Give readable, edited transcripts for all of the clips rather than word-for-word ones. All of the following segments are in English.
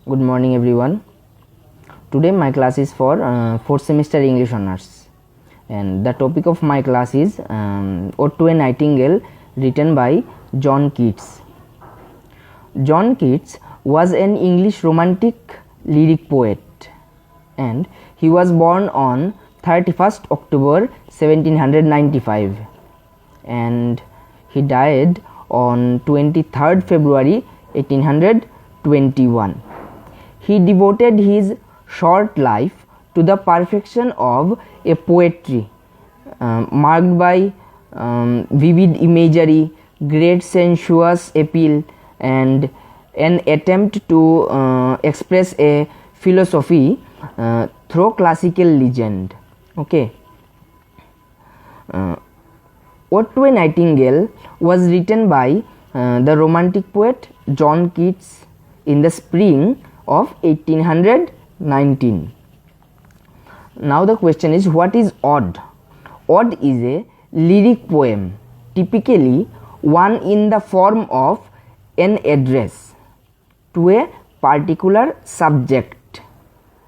Good morning everyone. Today my class is for 4th semester English Honours, and the topic of my class is Ode to a Nightingale, written by John Keats. John Keats was an English romantic lyric poet, and he was born on 31st October 1795 and he died on 23rd February 1821. He devoted his short life to the perfection of a poetry marked by vivid imagery, great sensuous appeal, and an attempt to express a philosophy through classical legend. Okay. Ode to a Nightingale was written by the romantic poet John Keats in the spring of 1819. Now the question is, what is ode? Ode is a lyric poem, typically one in the form of an address to a particular subject,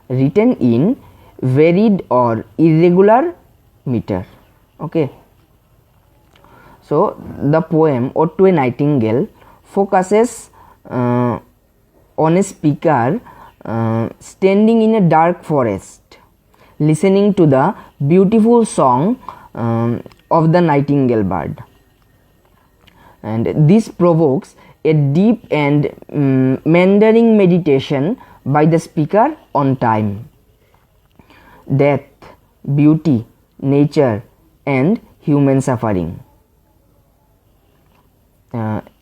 written in varied or irregular meter. Okay. So the poem Ode to a Nightingale focuses on a speaker standing in a dark forest, listening to the beautiful song of the nightingale bird, and this provokes a deep and meandering meditation by the speaker on time, death, beauty, nature, and human suffering.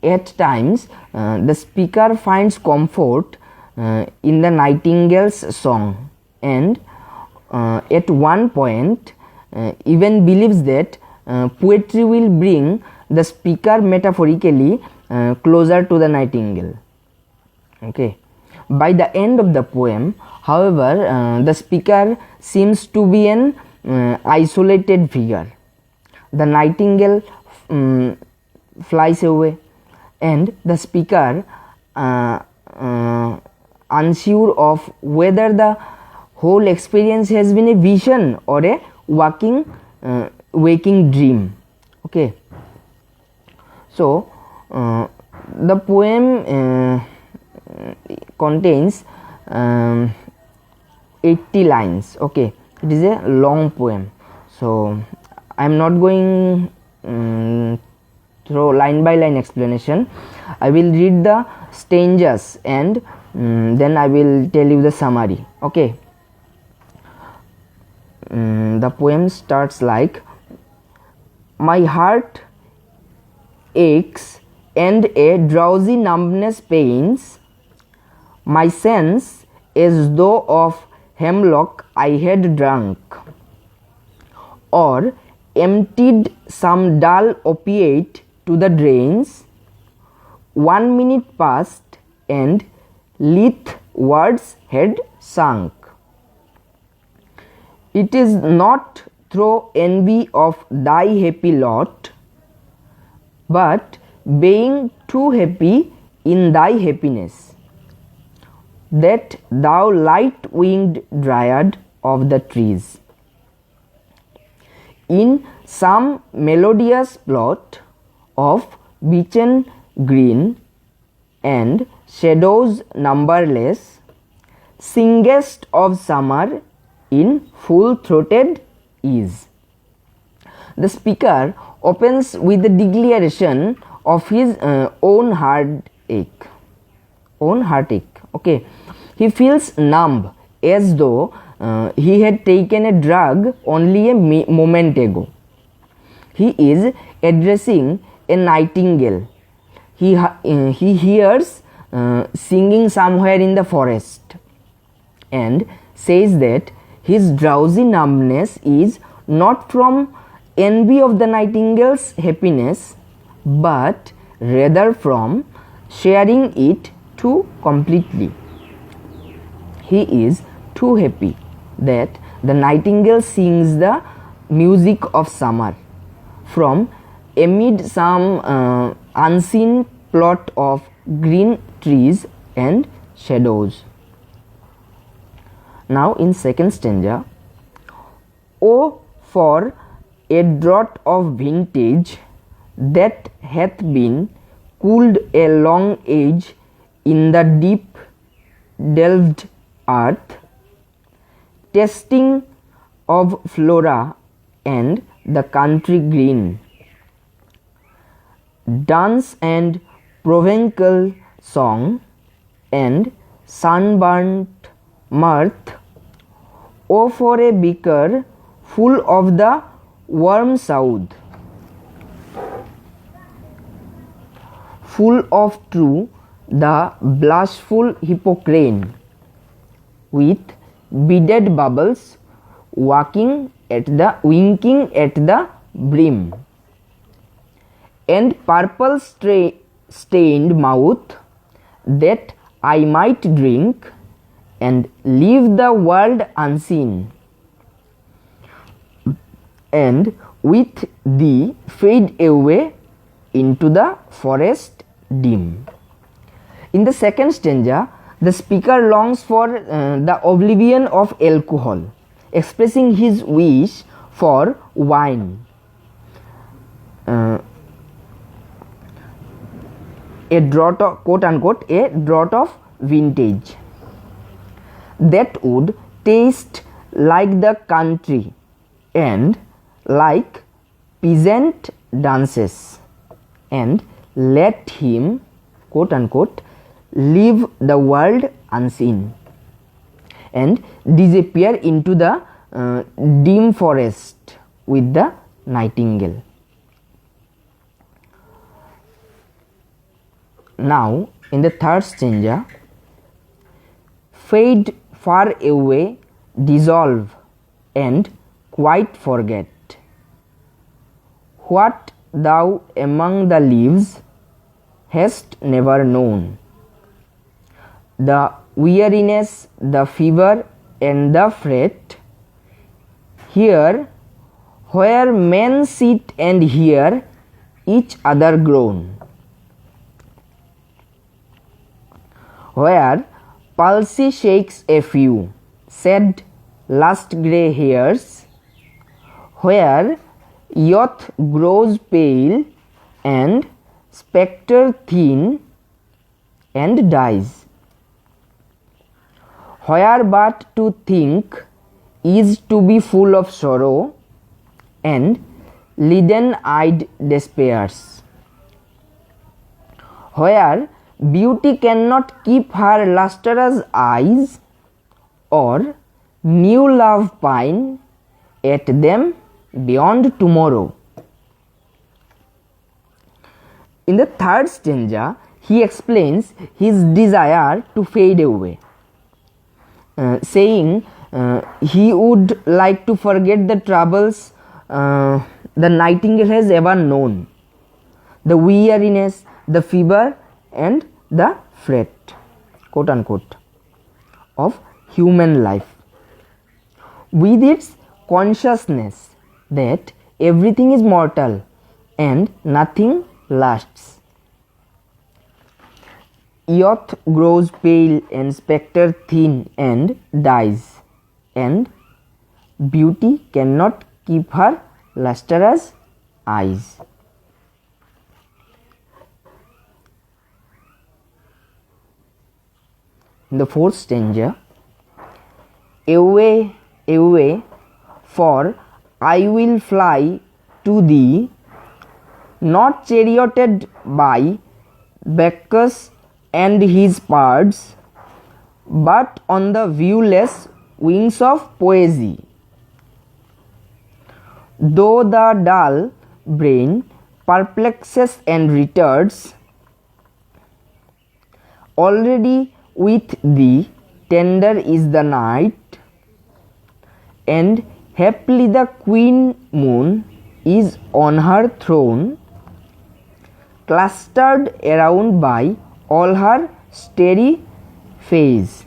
At times, the speaker finds comfort in the nightingale's song, and at one point even believes that poetry will bring the speaker metaphorically closer to the nightingale. Okay. By the end of the poem, however, the speaker seems to be an isolated figure. The nightingale flies away, and the speaker, unsure of whether the whole experience has been a vision or a waking dream. Okay. So the poem contains 80 lines. Okay, it is a long poem, so I am not going through line by line explanation. I will read the stanzas and then I will tell you the summary. Okay. The poem starts like, my heart aches and a drowsy numbness pains my sense, as though of hemlock I had drunk, or emptied some dull opiate to the drains. 1 minute passed and lithe words had sunk. It is not through envy of thy happy lot, but being too happy in thy happiness, that thou light winged dryad of the trees, in some melodious plot of beechen green and shadows numberless, singest of summer in full-throated ease. The speaker opens with the declaration of his own heartache. Okay. He feels numb, as though he had taken a drug only a moment ago. He is addressing a nightingale. He hears singing somewhere in the forest, and says that his drowsy numbness is not from envy of the nightingale's happiness, but rather from sharing it too completely. He is too happy that the nightingale sings the music of summer from amid some unseen plot of green trees and shadows. Now in second stanza, O for a draught of vintage that hath been cooled a long age in the deep delved earth, tasting of flora and the country green, dance and provincial song and sunburnt mirth. O for a beaker full of the warm south, full of true the blushful hippocrane, with beaded bubbles winking at the brim, and purple stained mouth, that I might drink and leave the world unseen, and with thee fade away into the forest dim. In the second stanza, the speaker longs for the oblivion of alcohol, expressing his wish for wine, a draught of, quote unquote, a draught of vintage that would taste like the country and like peasant dances, and let him, quote unquote, leave the world unseen and disappear into the dim forest with the nightingale. Now in the third stanza, fade far away, dissolve and quite forget what thou among the leaves hast never known, the weariness, the fever and the fret, here where men sit and hear each other groan, where palsy shakes a few sad last grey hairs, where youth grows pale and spectre thin and dies, where but to think is to be full of sorrow and leaden-eyed despairs, where beauty cannot keep her lustrous eyes, or new love pine at them beyond tomorrow. In the third stanza, he explains his desire to fade away, saying he would like to forget the troubles the nightingale has ever known, the weariness, the fever and the fret, quote unquote, of human life, with its consciousness that everything is mortal and nothing lasts. Youth grows pale and spectre thin and dies, and beauty cannot keep her lustrous eyes. In the fourth stanza, away, away, for I will fly to thee, not charioted by Bacchus and his pards, but on the viewless wings of poesy. Though the dull brain perplexes and retards, already with thee tender is the night, and haply the queen moon is on her throne, clustered around by all her starry face.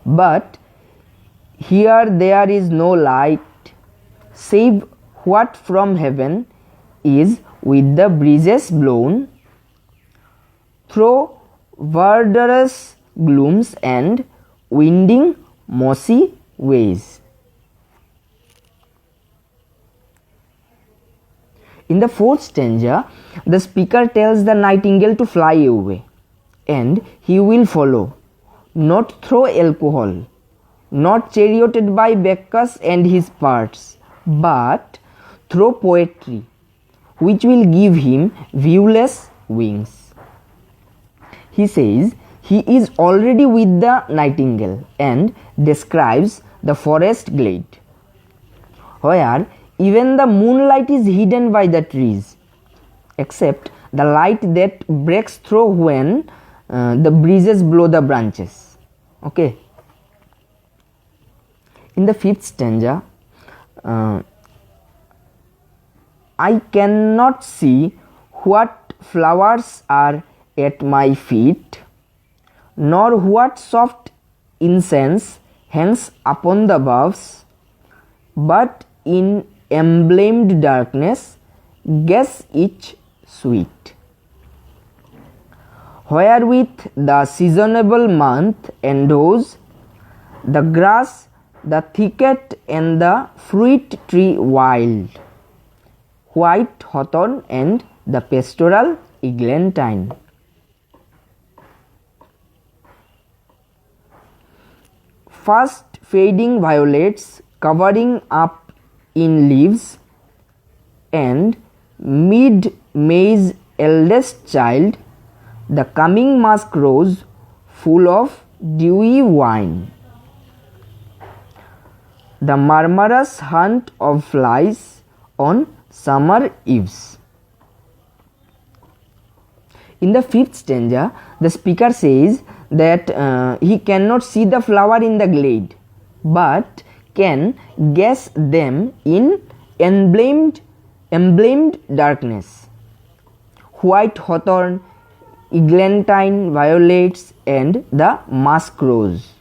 But here there is no light, save what from heaven is with the breezes blown through verdurous glooms and winding mossy ways. In the fourth stanza, the speaker tells the nightingale to fly away, and he will follow, not through alcohol, not charioted by Bacchus and his parts, but through poetry, which will give him viewless wings. He says he is already with the nightingale and describes the forest glade, where even the moonlight is hidden by the trees, except the light that breaks through when the breezes blow the branches. Okay. In the fifth stanza, I cannot see what flowers are at my feet, nor what soft incense hangs upon the boughs, but in emblemed darkness guess each sweet, wherewith the seasonable month endows the grass, the thicket, and the fruit tree wild, white hawthorn, and the pastoral eglantine. Fast fading violets covering up in leaves, and mid May's eldest child, the coming musk rose full of dewy wine. The murmurous hunt of flies on summer eves. In the fifth stanza, the speaker says that he cannot see the flower in the glade, but can guess them in emblemed darkness, white hawthorn, eglantine violets, and the musk rose.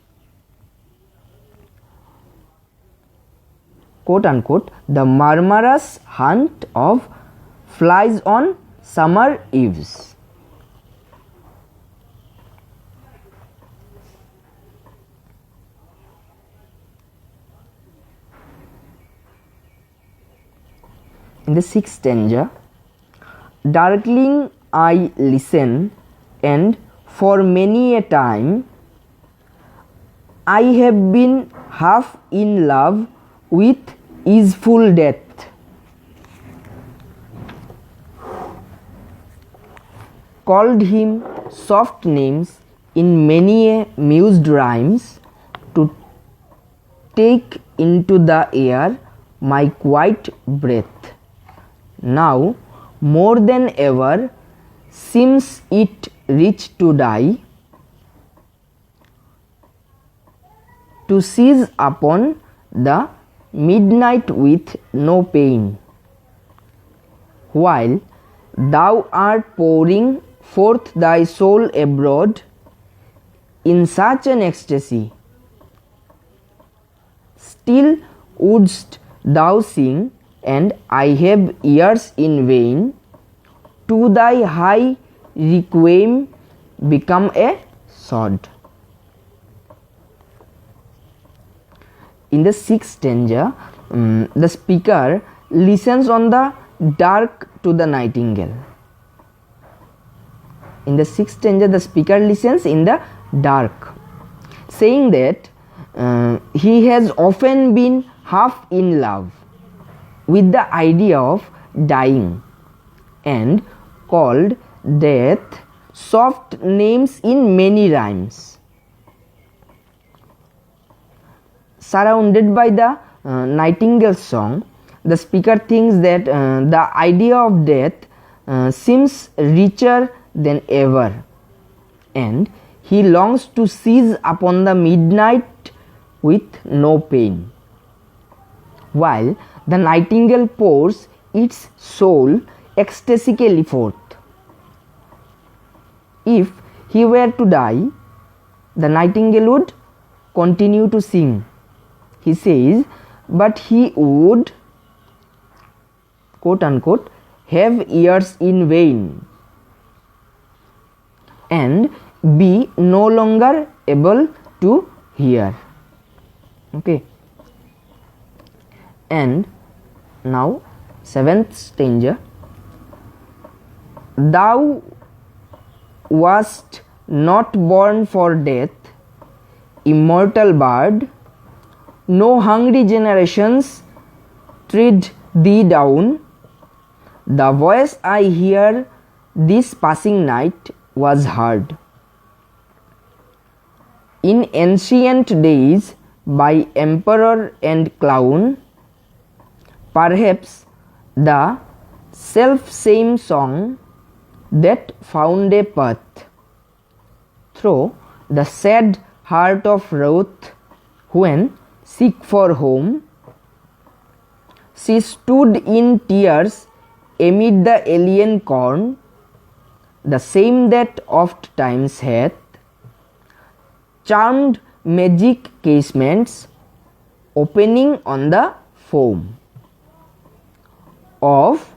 Quote unquote, the murmurous hunt of flies on summer eves. In the sixth stanza, darkling I listen, and for many a time I have been half in love with easeful death. Called him soft names in many a mused rhymes, to take into the air my quiet breath. Now more than ever seems it rich to die, to seize upon the midnight with no pain, while thou art pouring forth thy soul abroad in such an ecstasy. Still wouldst thou sing, and I have ears in vain, to thy high requiem become a sod. In the sixth stanza, the speaker listens on the dark to the nightingale. In the sixth stanza, the speaker listens in the dark, saying that he has often been half in love with the idea of dying, and called death soft names in many rhymes. Surrounded by the nightingale song, the speaker thinks that the idea of death seems richer than ever, and he longs to seize upon the midnight with no pain, while the nightingale pours its soul ecstatically forth. If he were to die, the nightingale would continue to sing. He says, but he would, quote unquote, have ears in vain, and be no longer able to hear. Okay, and now 7th stanza. Thou wast not born for death, immortal bird, no hungry generations tread thee down. The voice I hear this passing night was heard in ancient days by emperor and clown, perhaps the self same song that found a path through the sad heart of wrath when, sick for home, she stood in tears amid the alien corn, the same that oft times hath charmed magic casements opening on the foam of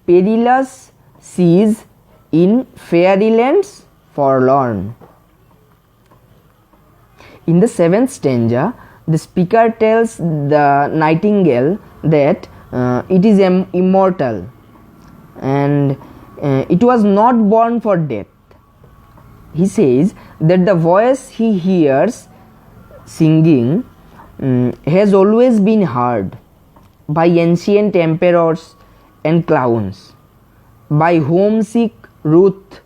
perilous seas in fairylands forlorn. In the 7th stanza, the speaker tells the nightingale that it is immortal and it was not born for death. He says that the voice he hears singing has always been heard by ancient emperors and clowns, by homesick Ruth.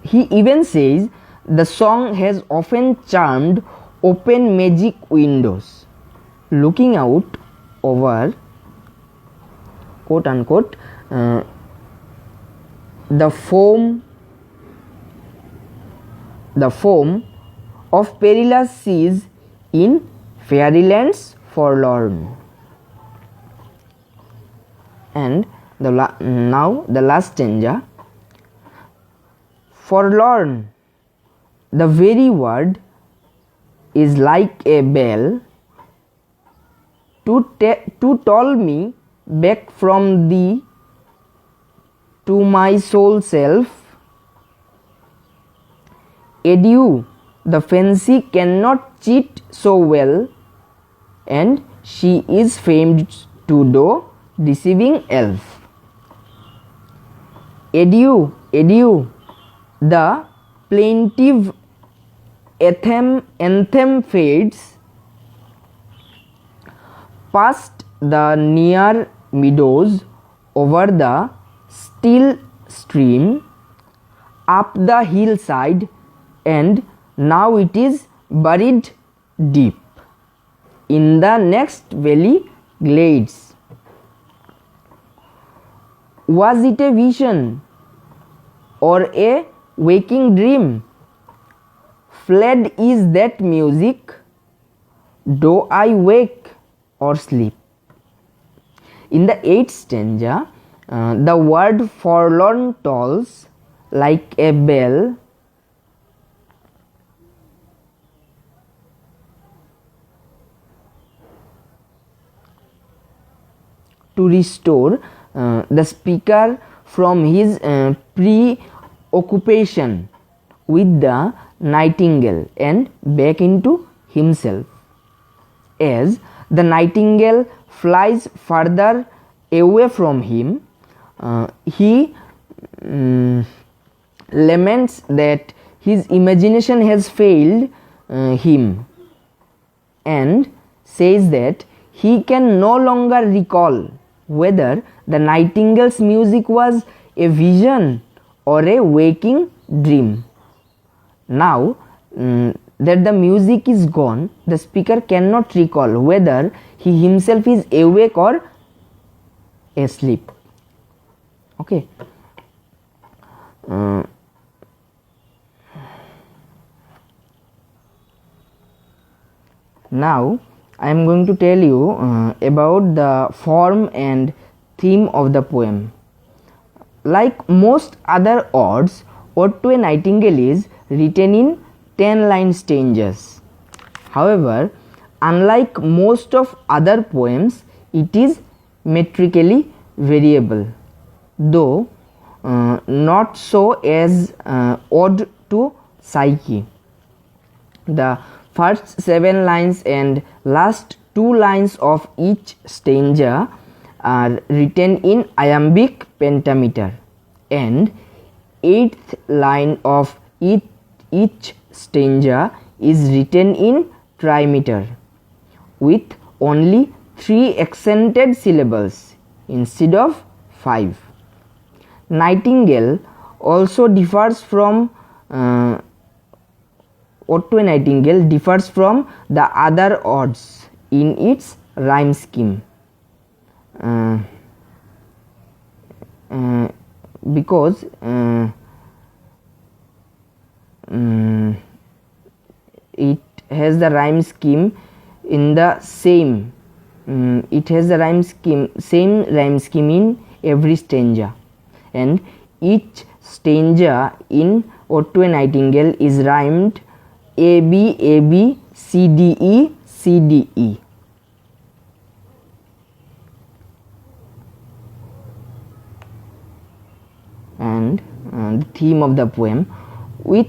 He even says the song has often charmed open magic windows, looking out over, quote unquote, the foam of perilous seas in fairylands forlorn. And now the last stanza. Forlorn, the very word, is like a bell to toll me back from thee to my sole self. Adieu, the fancy cannot cheat so well, and she is famed to do deceiving elf. Adieu, adieu, the plaintive anthem fades past the near meadows, over the still stream, up the hillside, and now it is buried deep in the next valley glades. Was it a vision or a waking dream? Fled is that music, do I wake or sleep? In the 8th stanza, the word forlorn tolls like a bell to restore the speaker from his preoccupation with the nightingale and back into himself. As the nightingale flies further away from him, he laments that his imagination has failed him and says that he can no longer recall whether the nightingale's music was a vision or a waking dream. Now that the music is gone, the speaker cannot recall whether he himself is awake or asleep. Okay. Now I am going to tell you about the form and theme of the poem. Like most other odes, Ode to a Nightingale is written in 10-line stanzas. However, unlike most of other poems, it is metrically variable, though not so as Ode to Psyche. The first 7 lines and last 2 lines of each stanza are written in iambic pentameter, and 8th line of each stanza is written in trimeter with only 3 accented syllables instead of 5. Nightingale also differs from Otto Nightingale differs from the other odes in its rhyme scheme because it has the rhyme scheme in the same same rhyme scheme in every stanza, and each stanza in Otto Nightingale is rhymed A B A B C D E C D E. And the theme of the poem: with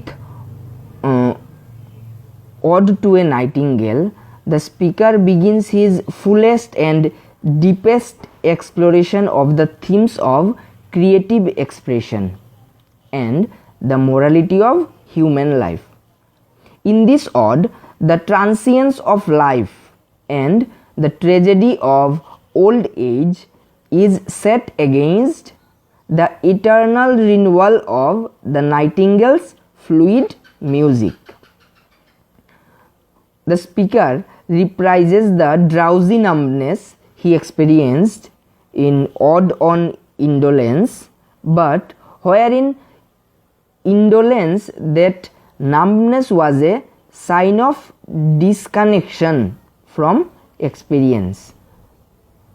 Ode to a Nightingale, the speaker begins his fullest and deepest exploration of the themes of creative expression and the morality of human life. In this ode, the transience of life and the tragedy of old age is set against the eternal renewal of the Nightingale's fluid music. The speaker reprises the drowsy numbness he experienced in Ode on Indolence, but wherein indolence, that numbness was a sign of disconnection from experience,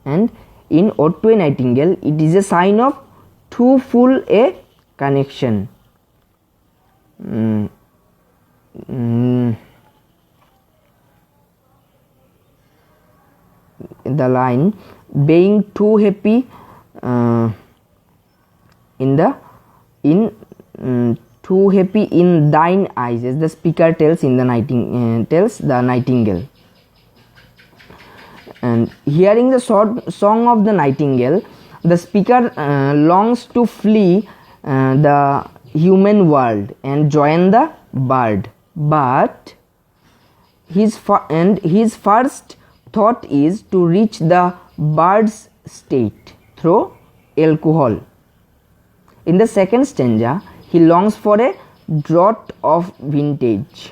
and in Ode to a Nightingale it is a sign of too full a connection. The line being too happy too happy in thine eyes, as the speaker tells the Nightingale. And hearing the song of the Nightingale, the speaker longs to flee the human world and join the bird, but his first thought is to reach the bird's state through alcohol. In the second stanza, he longs for a draught of vintage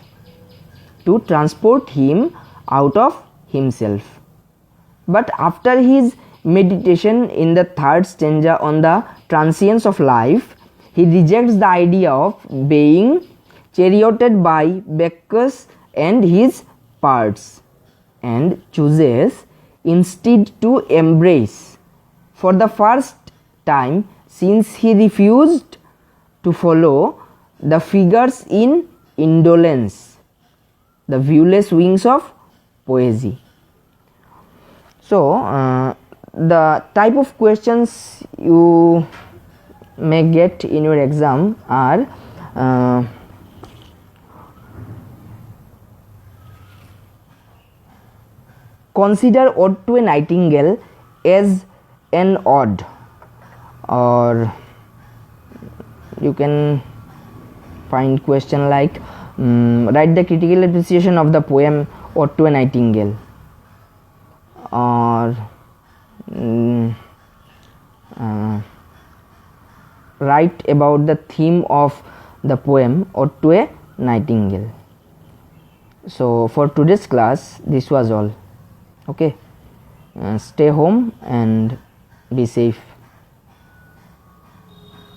to transport him out of himself. But after his meditation in the third stanza on the transience of life, he rejects the idea of being charioted by Bacchus and his parts, and chooses instead to embrace, for the first time since he refused to follow the figures in indolence, the viewless wings of poesy. So the type of questions you may get in your exam are consider Ode to a Nightingale as an ode, or you can find question like write the critical appreciation of the poem Ode to a Nightingale, or write about the theme of the poem Ode to a Nightingale. So for today's class this was all. Okay, stay home and be safe.